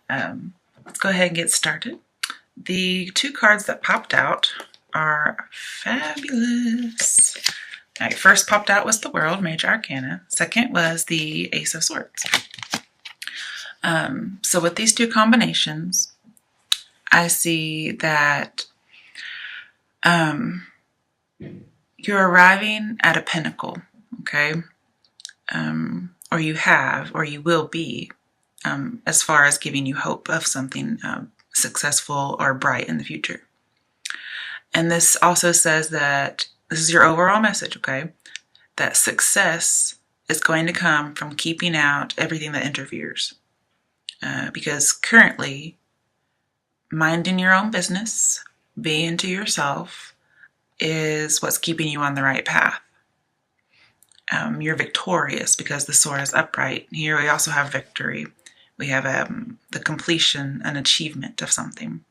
Let's go ahead and get started. The two cards that popped out are fabulous. All right, first popped out was the World, Major Arcana. Second was the Ace of Swords. So with these two combinations, I see that you're arriving at a pinnacle, okay? Or you have, or you will be, as far as giving you hope of something successful or bright in the future. And this also says that this is your overall message, okay? That success is going to come from keeping out everything that interferes. Because currently, minding your own business, being to yourself, is what's keeping you on the right path. You're victorious because the sword is upright. Here we also have victory. We have the completion, an achievement of something.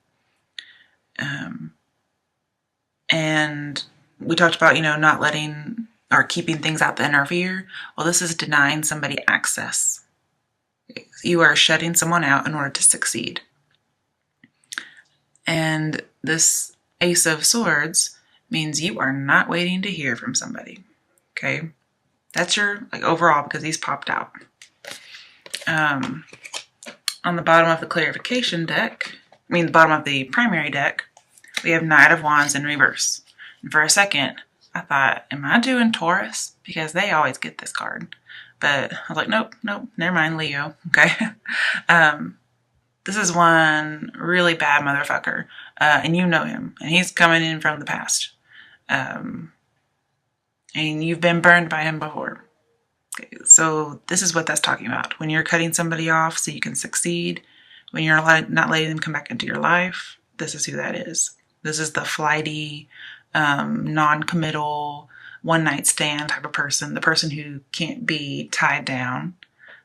And we talked about, not letting or keeping things out that interfere. Well, this is denying somebody access. You are shutting someone out in order to succeed. And this Ace of Swords means you are not waiting to hear from somebody. Okay? That's your overall, because these popped out. On the bottom of the clarification deck, the bottom of the primary deck, we have Knight of Wands in reverse. And for a second, I thought, am I doing Taurus? Because they always get this card. But I was like, nope, never mind, Leo. Okay. This is one really bad motherfucker. And you know him. And he's coming in from the past. And you've been burned by him before. Okay, so this is what that's talking about. When you're cutting somebody off so you can succeed, when you're not letting them come back into your life, this is who that is. This is the flighty, non-committal, one-night stand type of person, the person who can't be tied down.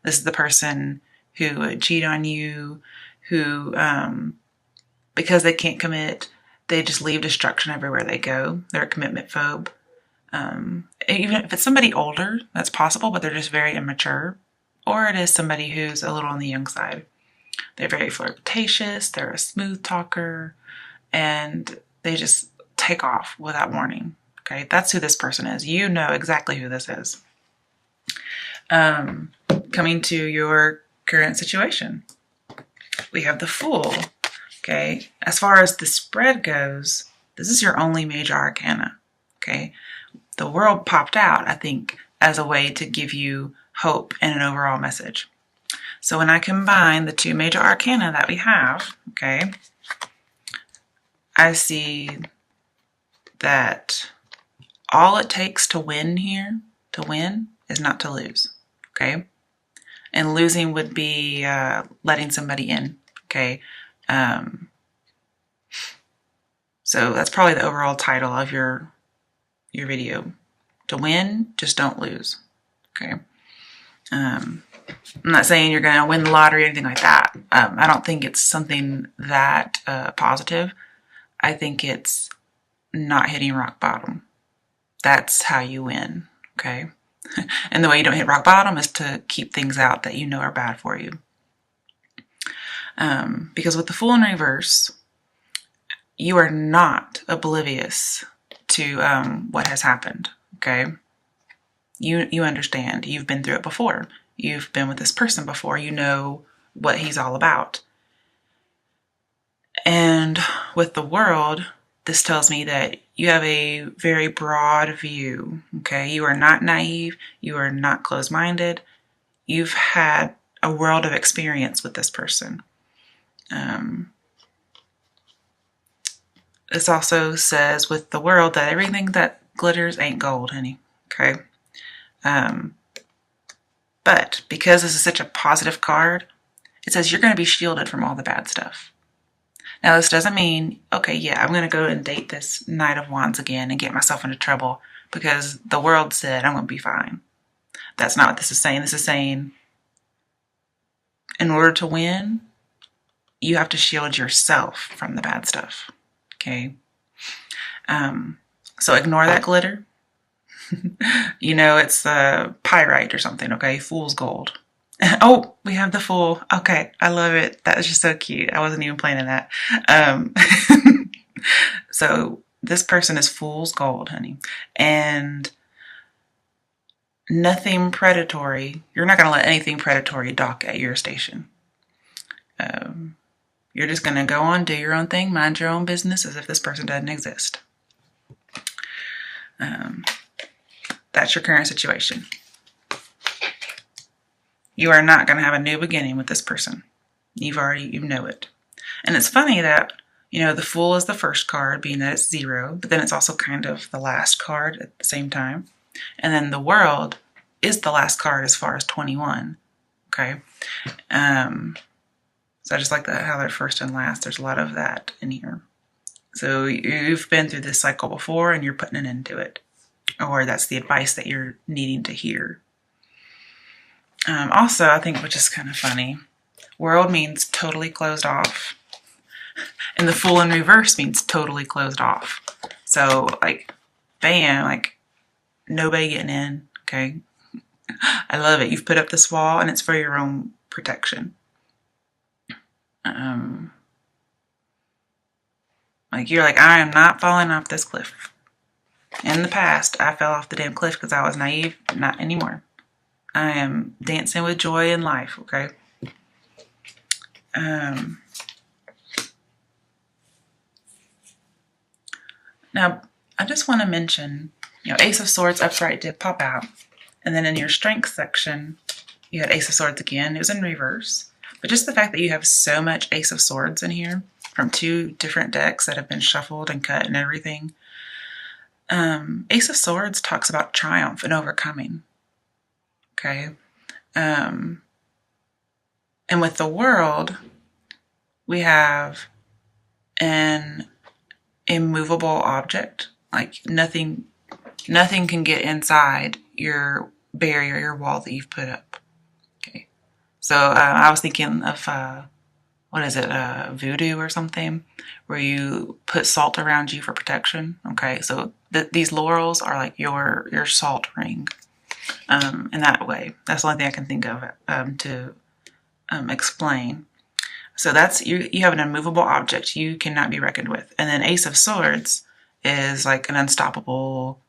This is the person who would cheat on you, who, because they can't commit, they just leave destruction everywhere they go. They're a commitment phobe. Even if it's somebody older, that's possible, but they're just very immature. Or it is somebody who's a little on the young side. They're very flirtatious, they're a smooth talker, and they just take off without warning. Okay, that's who this person is. You know exactly who this is. Coming to your current situation, we have the Fool. Okay, as far as the spread goes, this is your only major arcana. Okay, the World popped out, I think, as a way to give you hope and an overall message. So when I combine the two major arcana that we have, okay, I see that all it takes to win here, is not to lose, okay? And losing would be letting somebody in, okay? So that's probably the overall title of your video. To win, just don't lose, okay? I'm not saying you're going to win the lottery or anything like that. I don't think it's something that positive. I think it's not hitting rock bottom. That's how you win, okay? And the way you don't hit rock bottom is to keep things out that you know are bad for you. Because with the Fool in reverse, you are not oblivious to what has happened, okay? You understand. You've been through it before. You've been with this person before. You know what he's all about. And with the World, this tells me that you have a very broad view, okay? You are not naive. You are not closed-minded. You've had a world of experience with this person. This also says with the World that everything that glitters ain't gold, honey, okay? But because this is such a positive card, it says you're going to be shielded from all the bad stuff. Now, this doesn't mean, okay, yeah, I'm going to go and date this Knight of Wands again and get myself into trouble because the World said I'm going to be fine. That's not what this is saying. This is saying in order to win, you have to shield yourself from the bad stuff, okay? So ignore that glitter. It's pyrite or something, okay? Fool's gold. Oh, we have the Fool. Okay, I love it. That is just so cute. I wasn't even planning that. Um, so this person is fool's gold, honey, and nothing predatory. You're not going to let anything predatory dock at your station. Um, you're just going to go on, do your own thing, mind your own business as if this person doesn't exist. Um, that's your current situation. You are not going to have a new beginning with this person. You know it. And it's funny that, the Fool is the first card, being that it's 0, but then it's also kind of the last card at the same time. And then the World is the last card as far as 21. Okay. So I just like that, how they're first and last. There's a lot of that in here. So you've been through this cycle before and you're putting an end to it. Or that's the advice that you're needing to hear. Also, I think, which is kind of funny, World means totally closed off. And the Fool in reverse means totally closed off. So, like, bam, like, nobody getting in, okay? I love it. You've put up this wall, and it's for your own protection. Like, you're like, I am not falling off this cliff. In the past, I fell off the damn cliff because I was naive. Not anymore. I am dancing with joy in life, okay? Now, I just want to mention, Ace of Swords upright did pop out. And then in your strength section, you had Ace of Swords again. It was in reverse. But just the fact that you have so much Ace of Swords in here from 2 different decks that have been shuffled and cut and everything. Ace of Swords talks about triumph and overcoming. Okay. And with the World, we have an immovable object. Like nothing can get inside your barrier, your wall that you've put up. Okay. So I was thinking of, what is it, voodoo or something, where you put salt around you for protection. Okay. So these laurels are like your salt ring. In that way. That's the only thing I can think of to explain. So that's, you have an immovable object you cannot be reckoned with. And then Ace of Swords is like an unstoppable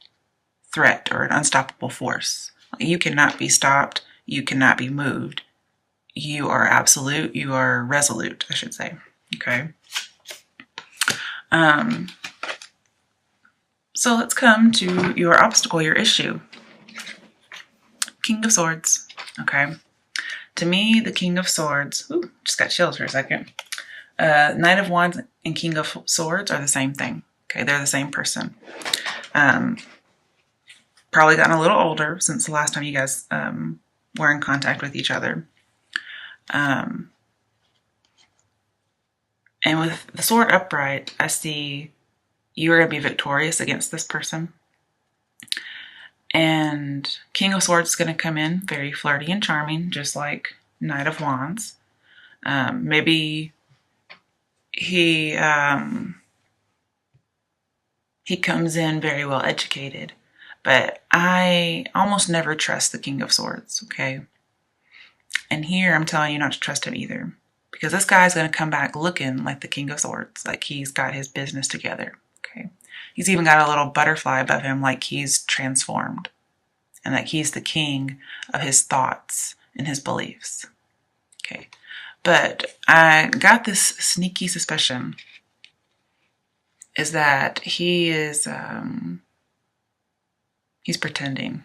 threat or an unstoppable force. You cannot be stopped. You cannot be moved. You are absolute. You are resolute, I should say. Okay. So let's come to your obstacle, your issue. King of Swords. Okay. To me, the King of Swords, just got chills for a second. Knight of Wands and King of Swords are the same thing. Okay, they're the same person. Probably gotten a little older since the last time you guys were in contact with each other. And with the sword upright, I see you are going to be victorious against this person. And King of Swords is going to come in very flirty and charming, just like Knight of Wands. Maybe he comes in very well educated, but I almost never trust the King of Swords, okay? And here I'm telling you not to trust him either, because this guy's going to come back looking like the King of Swords, like he's got his business together, okay? He's even got a little butterfly above him, like he's transformed, and like he's the king of his thoughts and his beliefs, okay? But I got this sneaky suspicion is that he is, he's pretending,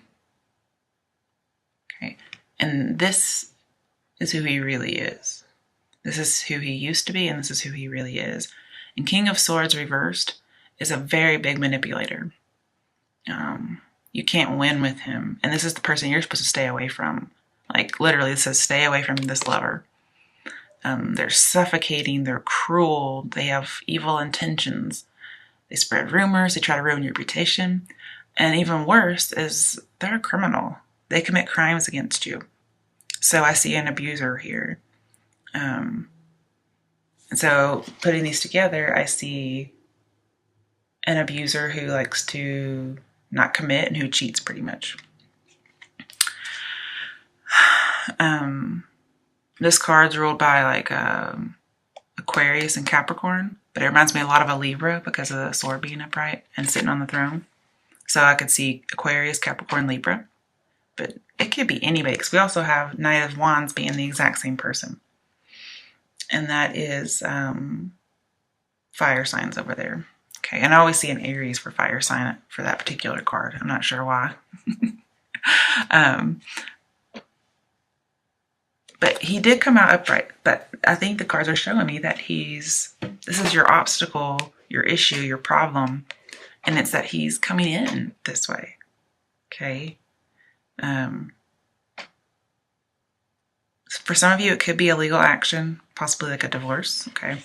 okay? And this is who he really is. This is who he used to be, and this is who he really is. And King of Swords reversed is a very big manipulator. You can't win with him. And this is the person you're supposed to stay away from. Like, literally, it says stay away from this lover. They're suffocating, they're cruel, they have evil intentions. They spread rumors, they try to ruin your reputation. And even worse is they're a criminal. They commit crimes against you. So I see an abuser here. And so putting these together, I see an abuser who likes to not commit and who cheats pretty much. This card's ruled by like Aquarius and Capricorn, but it reminds me a lot of a Libra because of the sword being upright and sitting on the throne. So I could see Aquarius, Capricorn, Libra, but it could be anybody because we also have Knight of Wands being the exact same person. And that is fire signs over there. Okay, and I always see an Aries for fire sign for that particular card. I'm not sure why. But he did come out upright. But I think the cards are showing me that this is your obstacle, your issue, your problem. And it's that he's coming in this way. Okay. For some of you, it could be a legal action, possibly like a divorce. Okay.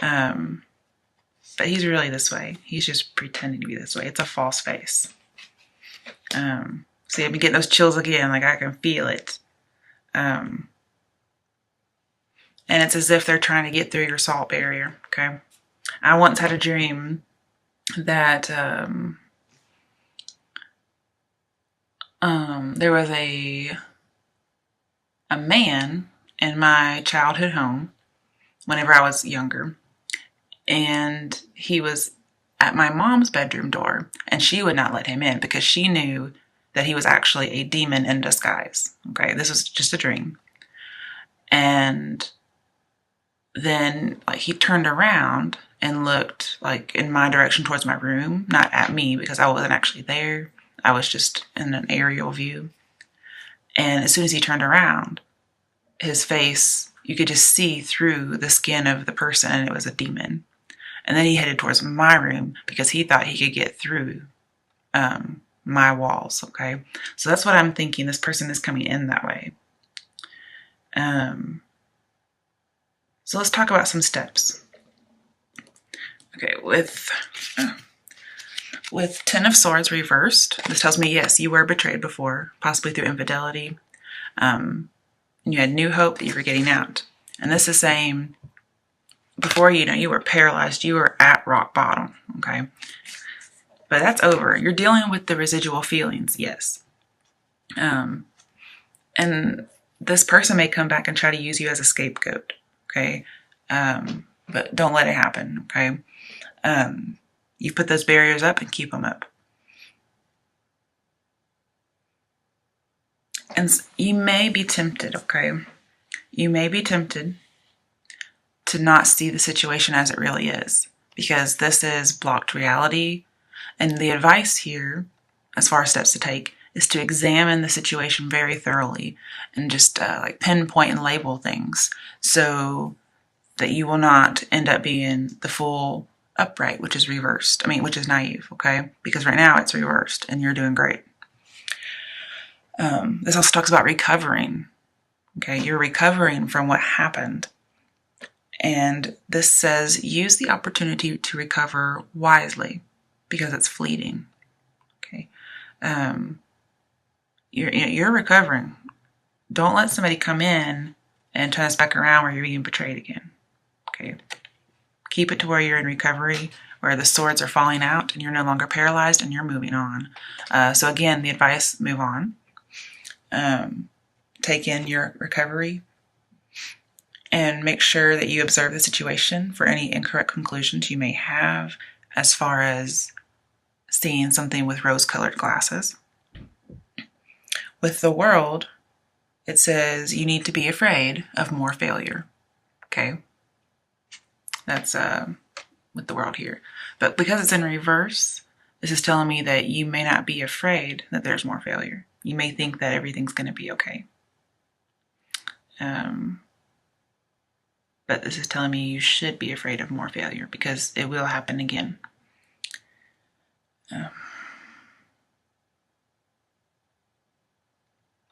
But he's really this way. He's just pretending to be this way. It's a false face. See, I've been getting those chills again. Like I can feel it. And it's as if they're trying to get through your salt barrier. Okay. I once had a dream that there was a man in my childhood home whenever I was younger, and he was at my mom's bedroom door, and she would not let him in because she knew that he was actually a demon in disguise. Okay, this was just a dream. And then like he turned around and looked like in my direction towards my room, not at me because I wasn't actually there. I was just in an aerial view. And as soon as he turned around, his face, you could just see through the skin of the person, and it was a demon. And then he headed towards my room because he thought he could get through my walls. Okay, so that's what I'm thinking. This person is coming in that way. So let's talk about some steps. Okay, with Ten of Swords reversed, this tells me, yes, you were betrayed before, possibly through infidelity. And you had new hope that you were getting out. And this is saying, before you were paralyzed, you were at rock bottom, okay? But that's over. You're dealing with the residual feelings, yes. And this person may come back and try to use you as a scapegoat, okay? But don't let it happen, okay? You put those barriers up and keep them up. And you may be tempted, okay? You may be tempted to not see the situation as it really is, because this is blocked reality. And the advice here, as far as steps to take, is to examine the situation very thoroughly and just like pinpoint and label things so that you will not end up being the full upright, which is reversed. Which is naive, okay? Because right now it's reversed and you're doing great. This also talks about recovering, okay? You're recovering from what happened. And this says use the opportunity to recover wisely because it's fleeting, okay? You're recovering. Don't let somebody come in and turn us back around where you're being betrayed again, okay? Keep it to where you're in recovery, where the swords are falling out and you're no longer paralyzed and you're moving on. So again, the advice, move on. Take in your recovery and make sure that you observe the situation for any incorrect conclusions you may have as far as seeing something with rose-colored glasses. With the World, it says you need to be afraid of more failure, okay? That's with the World here. But because it's in reverse, this is telling me that you may not be afraid that there's more failure. You may think that everything's going to be okay. But this is telling me you should be afraid of more failure because it will happen again.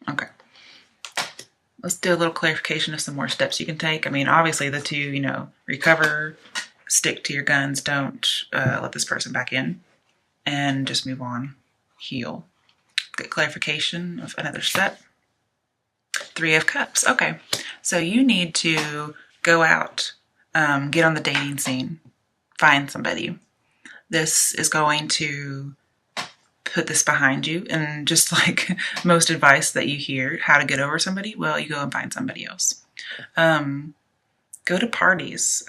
Okay. Let's do a little clarification of some more steps you can take. Obviously the two, recover, stick to your guns, don't let this person back in, and just move on, heal. Get clarification of another step. 3 of Cups. Okay, so you need to go out, get on the dating scene, find somebody. This is going to put this behind you. And just like most advice that you hear, how to get over somebody, well, you go and find somebody else. Go to parties,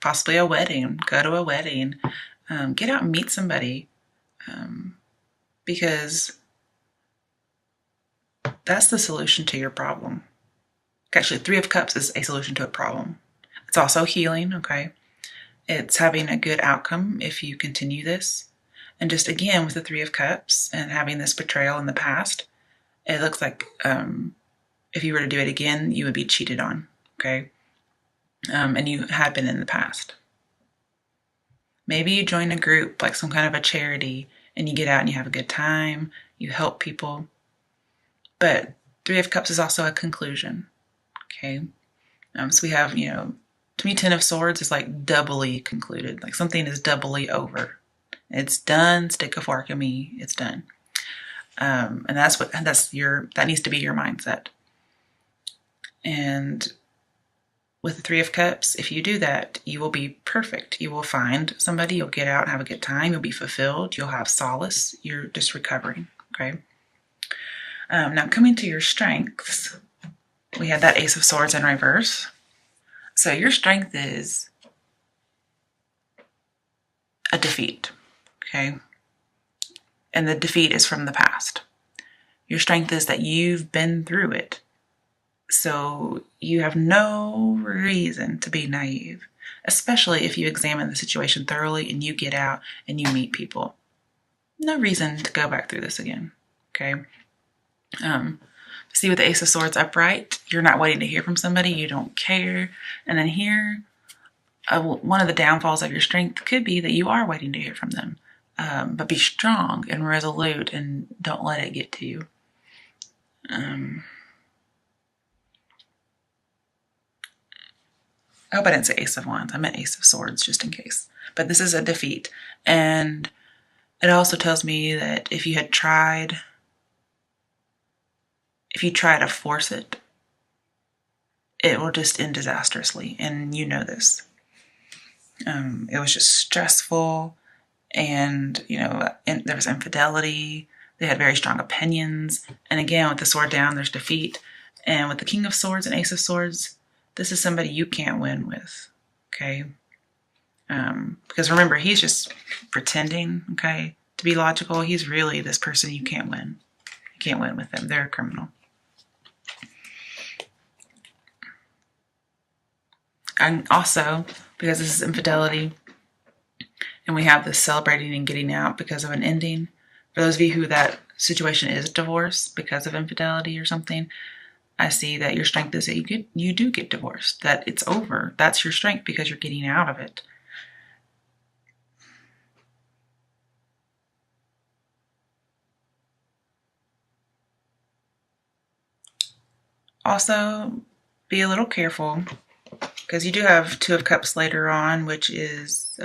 possibly a wedding. Go to a wedding. Get out and meet somebody, because that's the solution to your problem. Actually, Three of Cups is a solution to a problem. It's also healing, okay? It's having a good outcome if you continue this. And just again, with the Three of Cups and having this betrayal in the past, it looks like if you were to do it again, you would be cheated on, okay? And you had been in the past. Maybe you join a group, like some kind of a charity, and you get out and you have a good time, you help people. But Three of Cups is also a conclusion, okay? So we have, to me, Ten of Swords is like doubly concluded. Like something is doubly over. It's done. Stick a fork in me. It's done. And that needs to be your mindset. And with the Three of Cups, if you do that, you will be perfect. You will find somebody. You'll get out and have a good time. You'll be fulfilled. You'll have solace. You're just recovering. Okay. Now coming to your strengths, we had that Ace of Swords in reverse. So your strength is a defeat, okay? And the defeat is from the past. Your strength is that you've been through it. So you have no reason to be naive, especially if you examine the situation thoroughly and you get out and you meet people. No reason to go back through this again, okay? See, with the Ace of Swords upright, you're not waiting to hear from somebody. You don't care. And then here, one of the downfalls of your strength could be that you are waiting to hear from them. But be strong and resolute and don't let it get to you. I hope I didn't say Ace of Wands. I meant Ace of Swords just in case. But this is a defeat. And it also tells me that if you try to force it, it will just end disastrously. And you know this. It was just stressful. And, there was infidelity. They had very strong opinions. And again, with the sword down, there's defeat. And with the King of Swords and Ace of Swords, this is somebody you can't win with, okay? Because remember, he's just pretending, okay, to be logical. He's really this person you can't win. You can't win with them. They're a criminal. And also, because this is infidelity, and we have this celebrating and getting out because of an ending, for those of you who that situation is divorce because of infidelity or something, I see that your strength is that you do get divorced, that it's over. That's your strength because you're getting out of it. Also, be a little careful because you do have Two of Cups later on, which is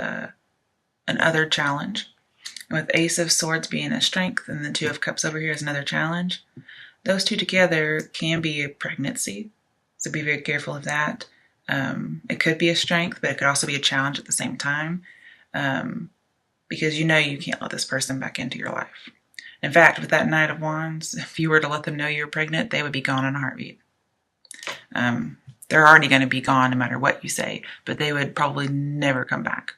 another challenge. And with Ace of Swords being a strength and the Two of Cups over here is another challenge, those two together can be a pregnancy. So be very careful of that. It could be a strength, but it could also be a challenge at the same time because you can't let this person back into your life. In fact, with that Knight of Wands, if you were to let them know you're pregnant, they would be gone in a heartbeat. They're already going to be gone no matter what you say, but they would probably never come back.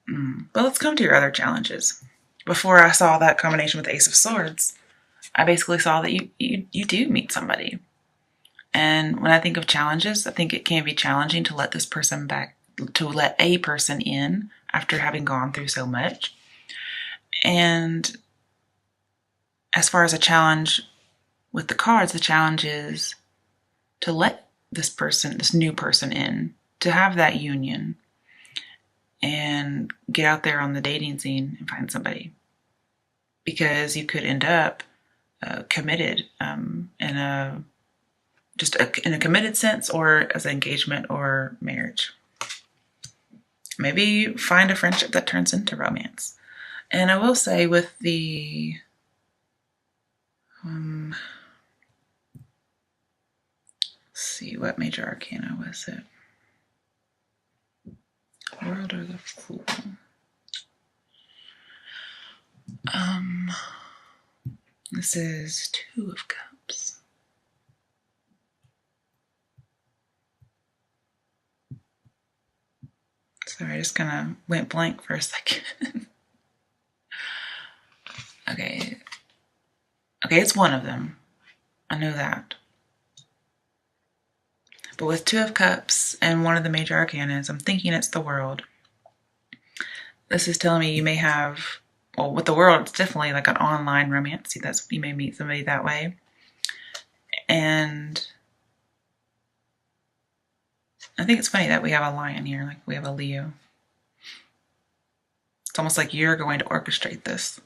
But let's come to your other challenges. Before I saw that combination with the Ace of Swords, I basically saw that you do meet somebody. And when I think of challenges, I think it can be challenging to let let a person in after having gone through so much. And as far as a challenge with the cards, the challenge is to let this new person in, to have that union and get out there on the dating scene and find somebody. Because you could end up committed in a committed sense, or as an engagement or marriage. Maybe find a friendship that turns into romance. And I will say with the let's see, what major arcana was it? World or the Fool? Um, this is Two of Cups. Sorry, I just kind of went blank for a second. Okay. Okay, it's one of them. I know that. But with Two of Cups and one of the major arcanas, I'm thinking it's the World. This is telling me you may have, well, with the World, it's definitely like an online romance. See, that's, you may meet somebody that way. And I think it's funny that we have a Lion here, like we have a Leo. It's almost like you're going to orchestrate this.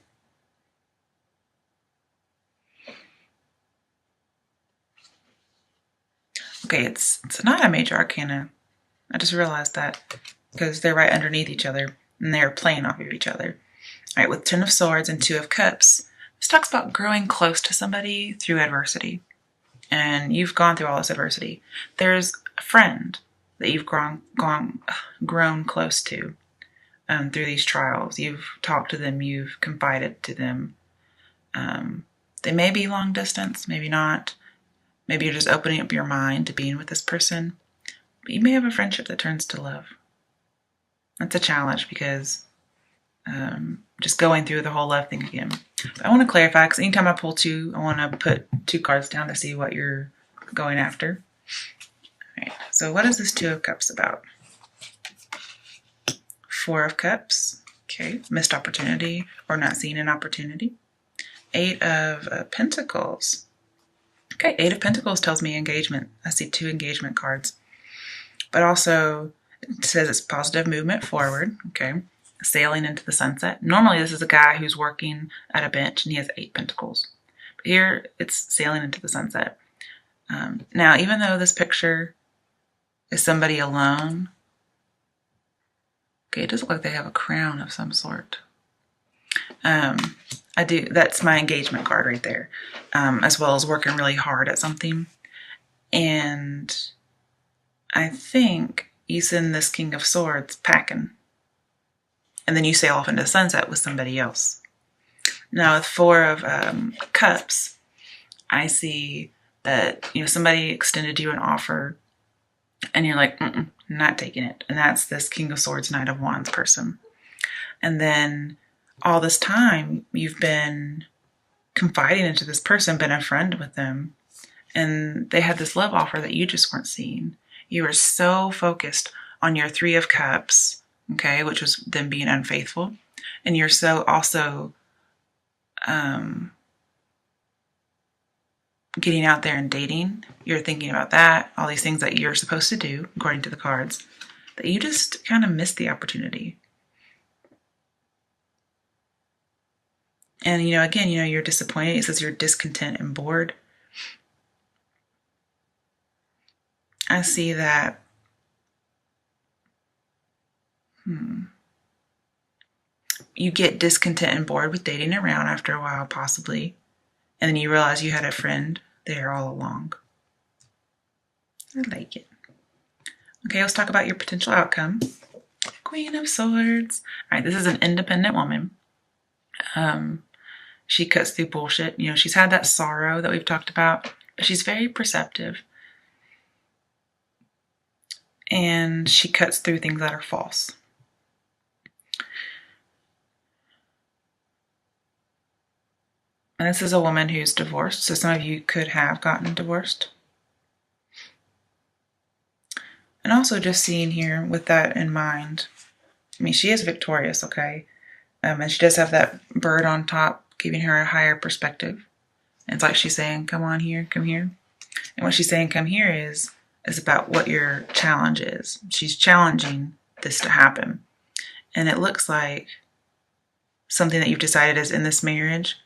Okay, it's not a major arcana. I just realized that because they're right underneath each other and they're playing off of each other. All right, with Ten of Swords and Two of Cups, this talks about growing close to somebody through adversity. And you've gone through all this adversity. There's a friend that you've grown close to through these trials. You've talked to them, you've confided to them. They may be long distance, maybe not. Maybe you're just opening up your mind to being with this person. But you may have a friendship that turns to love. That's a challenge because just going through the whole love thing again. But I want to clarify because anytime I pull two, I want to put two cards down to see what you're going after. All right, so what is this Two of Cups about? Four of Cups, okay, missed opportunity or not seeing an opportunity. Eight of Pentacles. Okay, Eight of Pentacles tells me engagement. I see two engagement cards. But also, it says it's positive movement forward, okay, sailing into the sunset. Normally, this is a guy who's working at a bench and he has 8 pentacles. But here, it's sailing into the sunset. Now, even though this picture is somebody alone, okay, it does look like they have a crown of some sort. That's my engagement card right there, as well as working really hard at something. And I think you send this King of Swords packing, and then you sail off into the sunset with somebody else. Now with Four of Cups, I see that somebody extended you an offer, and you're like, not taking it. And that's this King of Swords, Knight of Wands person. And then all this time you've been confiding into this person, been a friend with them, and they had this love offer that you just weren't seeing. You were so focused on your Three of Cups, okay, which was them being unfaithful. And you're so also getting out there and dating. You're thinking about that, all these things that you're supposed to do, according to the cards, that you just kind of missed the opportunity. And, again, you're disappointed. It says you're discontent and bored. I see that you get discontent and bored with dating around after a while, possibly. And then you realize you had a friend there all along. I like it. Okay, let's talk about your potential outcome. Queen of Swords. All right, this is an independent woman. She cuts through bullshit. She's had that sorrow that we've talked about, but she's very perceptive. And she cuts through things that are false. And this is a woman who's divorced, so some of you could have gotten divorced. And also just seeing here with that in mind, she is victorious, okay? And she does have that bird on top, giving her a higher perspective. And it's like she's saying, come on here, come here. And what she's saying, come here, is about what your challenge is. She's challenging this to happen. And it looks like something that you've decided is in this marriage.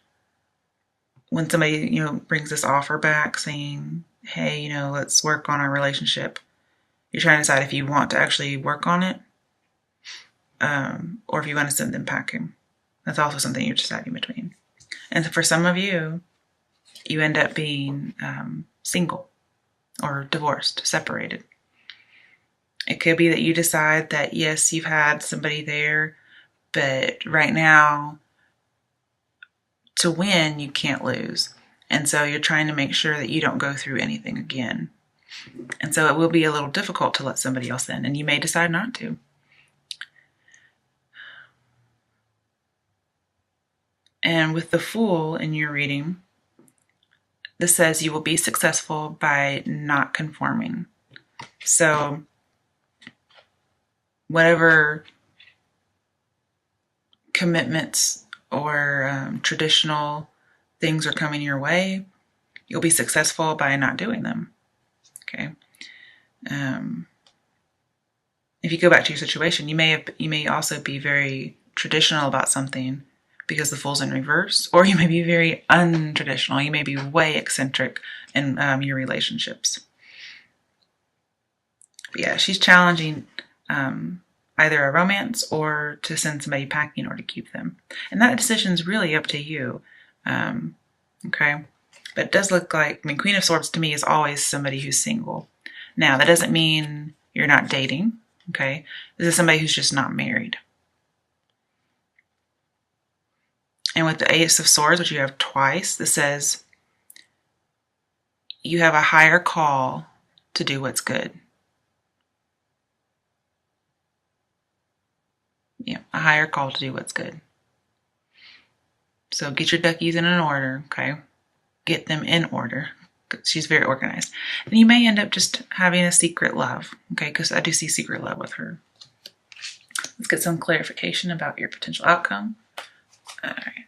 When somebody, brings this offer back saying, hey, let's work on our relationship. You're trying to decide if you want to actually work on it, or if you want to send them packing. That's also something you're deciding between. And for some of you, you end up being single or divorced, separated. It could be that you decide that, yes, you've had somebody there, but right now to win, you can't lose. And so you're trying to make sure that you don't go through anything again. And so it will be a little difficult to let somebody else in, and you may decide not to. And with the Fool in your reading, this says you will be successful by not conforming. So whatever commitments or traditional things are coming your way, you'll be successful by not doing them. Okay. If you go back to your situation, you may also be very traditional about something because the Fool's in reverse, or you may be very untraditional. You may be way eccentric in your relationships. But yeah, she's challenging either a romance or to send somebody packing or to keep them. And that decision's really up to you. Okay. But it does look like, Queen of Swords to me is always somebody who's single. Now, that doesn't mean you're not dating. Okay. This is somebody who's just not married. And with the Ace of Swords, which you have twice, this says you have a higher call to do what's good. Yeah, a higher call to do what's good. So get your duckies in an order, okay? Get them in order. She's very organized. And you may end up just having a secret love, okay? Because I do see secret love with her. Let's get some clarification about your potential outcome. All right.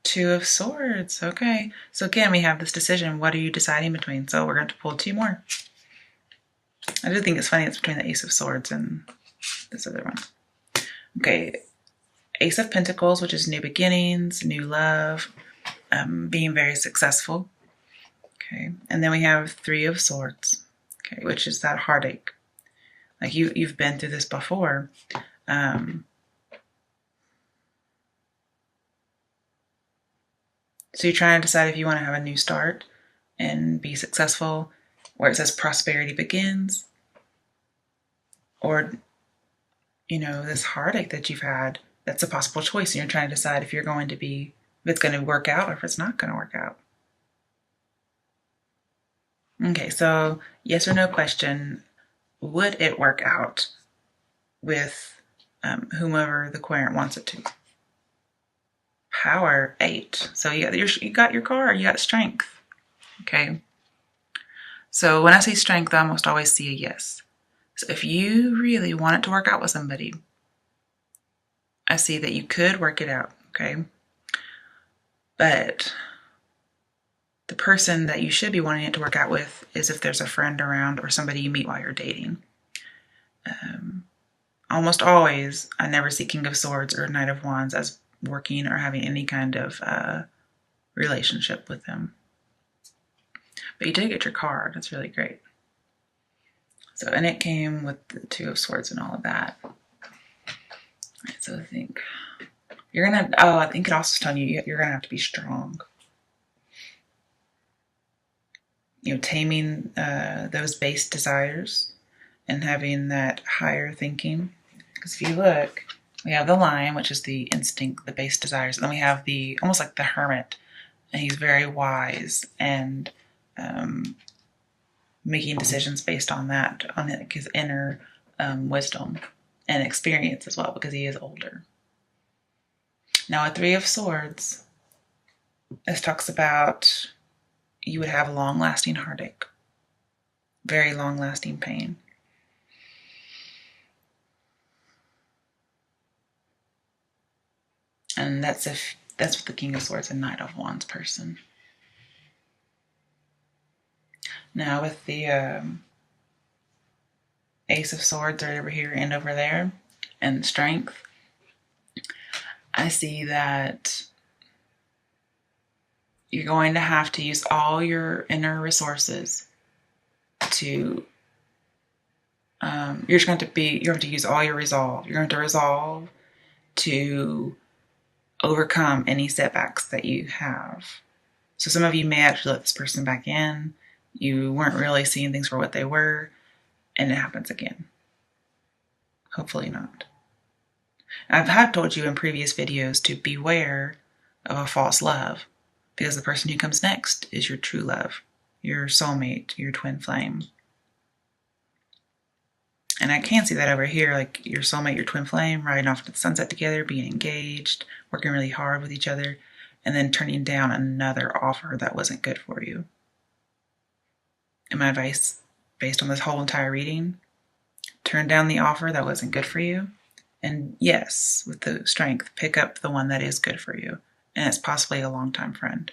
Two of Swords. Okay. So again, we have this decision. What are you deciding between? So we're going to pull two more. I do think it's funny it's between the Ace of Swords and this other one. Okay. Ace of Pentacles, which is new beginnings, new love, being very successful. Okay. And then we have Three of Swords. Okay. Which is that heartache. Like you've been through this before. So you're trying to decide if you want to have a new start and be successful, where it says prosperity begins, or, this heartache that you've had, that's a possible choice. And you're trying to decide if it's going to work out or if it's not going to work out. Okay, so yes or no question. Would it work out with whomever the querent wants it to? Power 8. So you got your card, you got strength. Okay. So when I say strength, I almost always see a yes. So if you really want it to work out with somebody, I see that you could work it out. Okay. But the person that you should be wanting it to work out with is if there's a friend around or somebody you meet while you're dating. Almost always, I never see King of Swords or Knight of Wands as working or having any kind of relationship with them. But you did get your card. That's really great. So, and it came with the Two of Swords and all of that. All right, so I think I think it also is telling you you're going to have to be strong. Taming those base desires and having that higher thinking. Because if you look, we have the Lion, which is the instinct, the base desires. And then we have almost like the Hermit. And he's very wise and making decisions based on that, on his inner wisdom and experience as well, because he is older. Now, a Three of Swords, this talks about you would have long-lasting heartache, very long-lasting pain. And that's with the King of Swords and Knight of Wands person. Now with the Ace of Swords right over here and over there, and strength, I see that you're going to have to use all your inner resources to you're going to use all your resolve. You're going to resolve to overcome any setbacks that you have. So some of you may actually let this person back in. You weren't really seeing things for what they were, and it happens again. Hopefully not. I've told you in previous videos to beware of a false love, because the person who comes next is your true love, your soulmate, your twin flame. And I can see that over here, like your soulmate, your twin flame, riding off to the sunset together, being engaged, working really hard with each other, and then turning down another offer that wasn't good for you. And my advice, based on this whole entire reading, turn down the offer that wasn't good for you. And yes, with the strength, pick up the one that is good for you. And it's possibly a longtime friend.